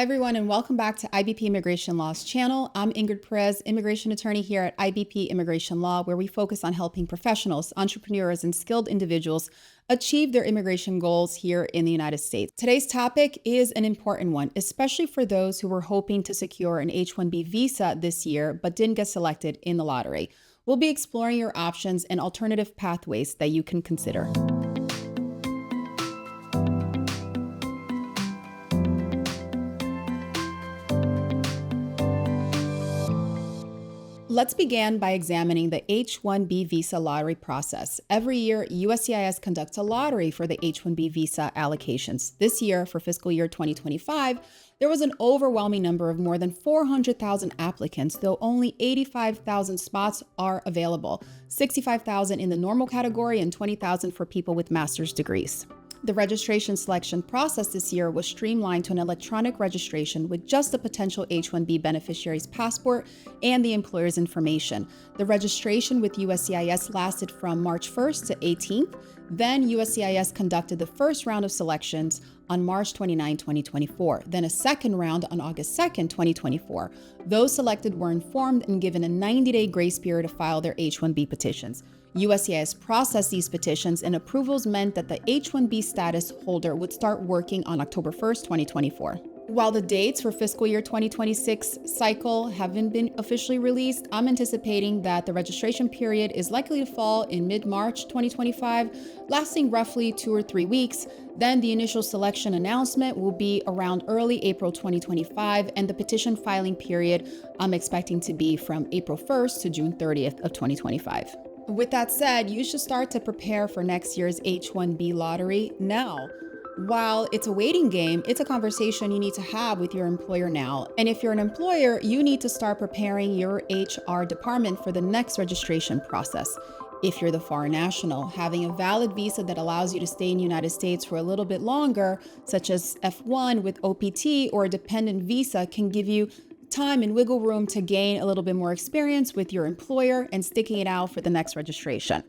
Hi, everyone, and welcome back to IBP Immigration Law's channel. I'm Ingrid Perez, immigration attorney here at IBP Immigration Law, where we focus on helping professionals, entrepreneurs, and skilled individuals achieve their immigration goals here in the United States. Today's topic is an important one, especially for those who were hoping to secure an H-1B visa this year but didn't get selected in the lottery. We'll be exploring your options and alternative pathways that you can consider. Let's begin by examining the H-1B visa lottery process. Every year, USCIS conducts a lottery for the H-1B visa allocations. This year, for fiscal year 2025, there was an overwhelming number of more than 400,000 applicants, though only 85,000 spots are available, 65,000 in the normal category and 20,000 for people with master's degrees. The registration selection process this year was streamlined to an electronic registration with just the potential H-1B beneficiary's passport and the employer's information. The registration with USCIS lasted from March 1st to 18th. Then USCIS conducted the first round of selections on March 29, 2024, then a second round on August 2nd, 2024. Those selected were informed and given a 90-day grace period to file their H-1B petitions. USCIS processed these petitions, and approvals meant that the H-1B status holder would start working on October 1st, 2024. While the dates for fiscal year 2026 cycle haven't been officially released, I'm anticipating that the registration period is likely to fall in mid-March 2025, lasting roughly 2 or 3 weeks. Then the initial selection announcement will be around early April 2025, and the petition filing period I'm expecting to be from April 1st to June 30th of 2025. With that said, you should start to prepare for next year's H-1B lottery now. While it's a waiting game, it's a conversation you need to have with your employer now. And if you're an employer, you need to start preparing your HR department for the next registration process. If you're the foreign national, having a valid visa that allows you to stay in the United States for a little bit longer, such as F1 with OPT or a dependent visa, can give you time and wiggle room to gain a little bit more experience with your employer and sticking it out for the next registration.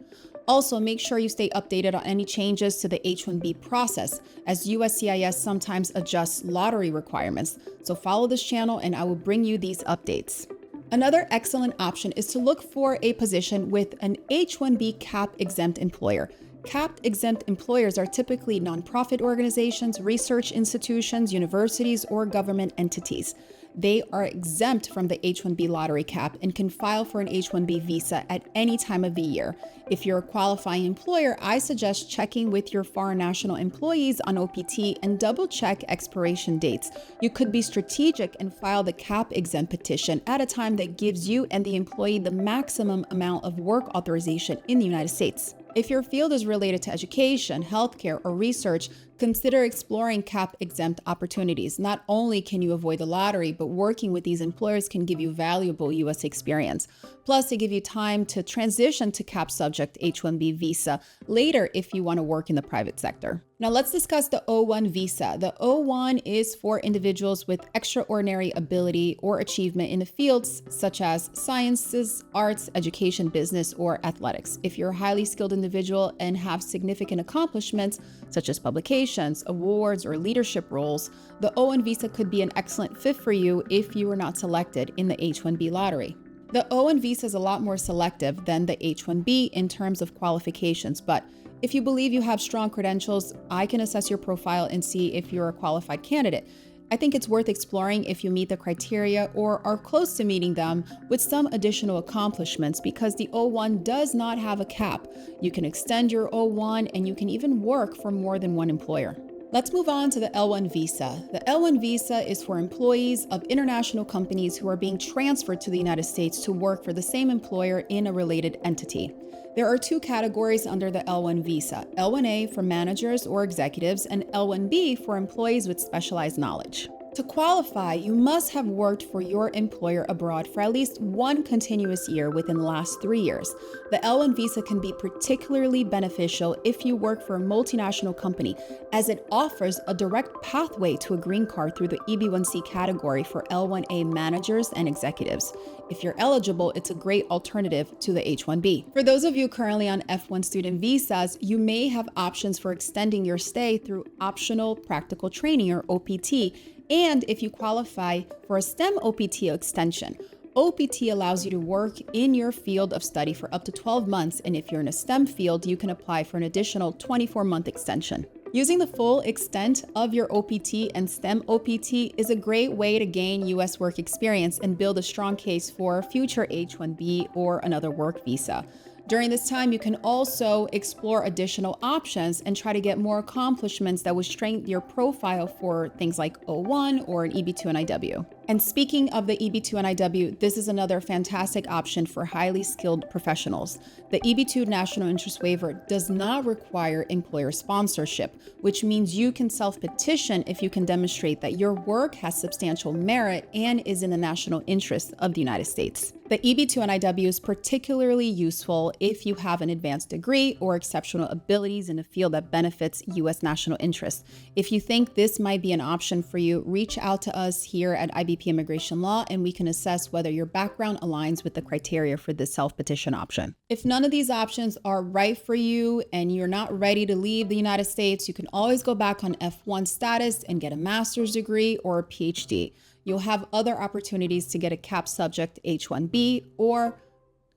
Also, make sure you stay updated on any changes to the H-1B process, as USCIS sometimes adjusts lottery requirements. So follow this channel and I will bring you these updates. Another excellent option is to look for a position with an H-1B cap-exempt employer. Cap-exempt employers are typically nonprofit organizations, research institutions, universities, or government entities. They are exempt from the H-1B lottery cap and can file for an H-1B visa at any time of the year. If you're a qualifying employer, I suggest checking with your foreign national employees on OPT and double-check expiration dates. You could be strategic and file the cap-exempt petition at a time that gives you and the employee the maximum amount of work authorization in the United States. If your field is related to education, healthcare, or research, consider exploring cap-exempt opportunities. Not only can you avoid the lottery, but working with these employers can give you valuable U.S. experience. Plus, they give you time to transition to cap-subject H-1B visa later if you want to work in the private sector. Now let's discuss the O-1 visa. The O-1 is for individuals with extraordinary ability or achievement in the fields such as sciences, arts, education, business, or athletics. If you're a highly skilled individual and have significant accomplishments such as publications, awards, or leadership roles, the O-1 visa could be an excellent fit for you if you were not selected in the H-1B lottery. The O-1 visa is a lot more selective than the H-1B in terms of qualifications, but if you believe you have strong credentials, I can assess your profile and see if you're a qualified candidate. I think it's worth exploring if you meet the criteria or are close to meeting them with some additional accomplishments, because the O-1 does not have a cap. You can extend your O-1 and you can even work for more than one employer. Let's move on to the L-1 visa. The L-1 visa is for employees of international companies who are being transferred to the United States to work for the same employer in a related entity. There are 2 categories under the L-1 visa: L-1A for managers or executives, and L-1B for employees with specialized knowledge. To qualify, you must have worked for your employer abroad for at least 1 continuous year within the last 3 years. The L-1 visa can be particularly beneficial if you work for a multinational company, as it offers a direct pathway to a green card through the EB-1C category for L-1A managers and executives. If you're eligible, it's a great alternative to the H-1B. For those of you currently on F1 student visas, you may have options for extending your stay through optional practical training or OPT And if you qualify for a STEM OPT extension, OPT allows you to work in your field of study for up to 12 months, and if you're in a STEM field, you can apply for an additional 24-month extension. Using the full extent of your OPT and STEM OPT is a great way to gain U.S. work experience and build a strong case for future H-1B or another work visa. During this time, you can also explore additional options and try to get more accomplishments that would strengthen your profile for things like O1 or an EB-2 NIW. And speaking of the EB-2 NIW, this is another fantastic option for highly skilled professionals. The EB-2 National Interest Waiver does not require employer sponsorship, which means you can self-petition if you can demonstrate that your work has substantial merit and is in the national interest of the United States. The EB-2 NIW is particularly useful if you have an advanced degree or exceptional abilities in a field that benefits U.S. national interest. If you think this might be an option for you, reach out to us here at IBP Immigration Law and we can assess whether your background aligns with the criteria for this self-petition option. If none of these options are right for you and you're not ready to leave the United States, you can always go back on F1 status and get a master's degree or a PhD. You'll have other opportunities to get a cap subject H-1B or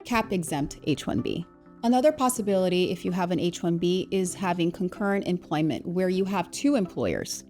cap-exempt H-1B. Another possibility if you have an H-1B is having concurrent employment where you have two employers.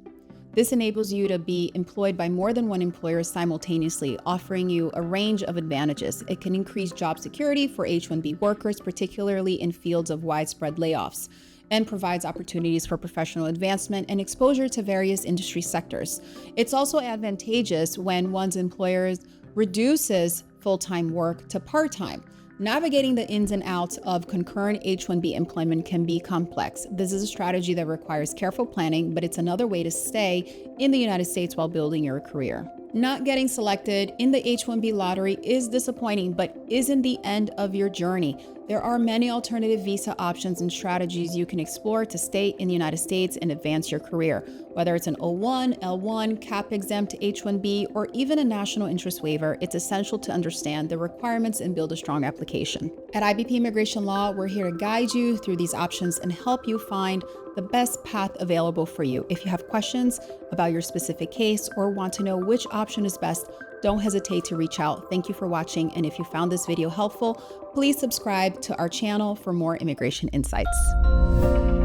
This enables you to be employed by more than one employer simultaneously, offering you a range of advantages. It can increase job security for H-1B workers, particularly in fields of widespread layoffs, and provides opportunities for professional advancement and exposure to various industry sectors. It's also advantageous when one's employer reduces full-time work to part-time. Navigating the ins and outs of concurrent H-1B employment can be complex. This is a strategy that requires careful planning, but it's another way to stay in the United States while building your career. Not getting selected in the H-1B lottery is disappointing, but isn't the end of your journey. There are many alternative visa options and strategies you can explore to stay in the United States and advance your career. Whether it's an O1, L1, cap-exempt H-1B, or even a national interest waiver, it's essential to understand the requirements and build a strong application. At IBP Immigration Law, we're here to guide you through these options and help you find the best path available for you. If you have questions about your specific case or want to know which option is best, don't hesitate to reach out. Thank you for watching, and if you found this video helpful, please subscribe to our channel for more immigration insights.